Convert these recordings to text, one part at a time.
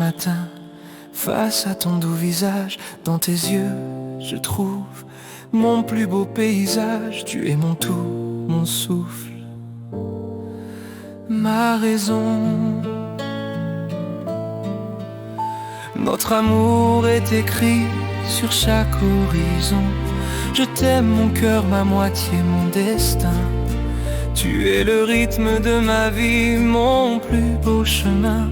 matin, face à ton doux visage, dans tes yeux, je trouve mon plus beau paysage. Tu es mon tout, mon souffle, ma raison. Notre amour est écrit sur chaque horizon. Je t'aime mon cœur, ma moitié, mon destin. Tu es le rythme de ma vie, mon plus beau chemin.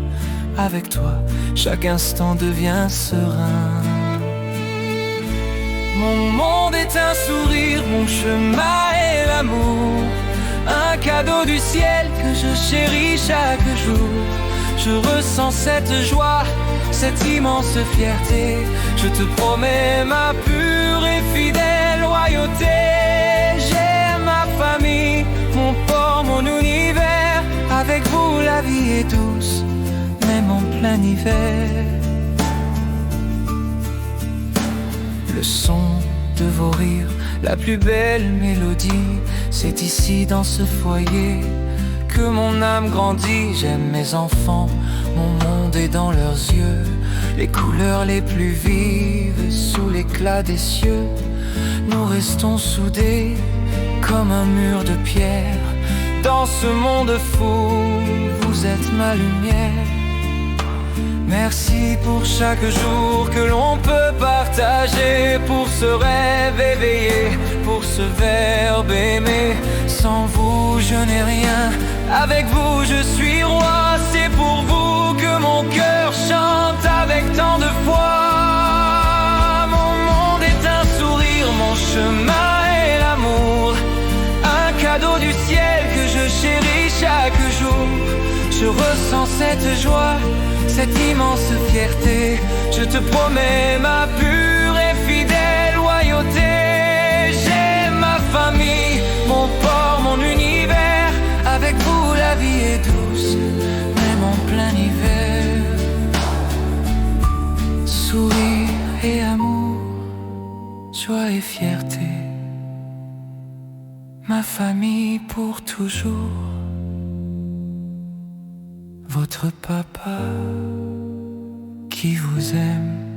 Avec toi, chaque instant devient serein. Mon monde est un sourire, mon chemin est l'amour. Un cadeau du ciel que je chéris chaque jour. Je ressens cette joie, cette immense fierté. Je te promets ma pure et fidèle loyauté. J'aime ma famille, mon port, mon univers. Avec vous la vie est douce, même en plein hiver. Le son de vos rires, la plus belle mélodie, c'est ici dans ce foyer que mon âme grandit. J'aime mes enfants, mon monde est dans leurs yeux. Les couleurs les plus vives sous l'éclat des cieux. Nous restons soudés comme un mur de pierre. Dans ce monde fou, vous êtes ma lumière. Merci pour chaque jour que l'on peut partager, pour ce rêve éveillé, pour ce verbe aimé. Sans vous je n'ai rien, avec vous je suis roi. C'est pour vous que mon cœur chante avec tant de foi. Mon monde est un sourire, mon chemin est l'amour. Un cadeau du ciel que je chéris chaque jour. Je ressens cette joie, cette immense fierté. Je te promets ma pure et fidèle loyauté. J'aime ma famille, mon port, mon univers. Avec vous la vie est douce, même en plein hiver. Sourire et amour, joie et fierté. Ma famille pour toujours. Votre papa qui vous aime.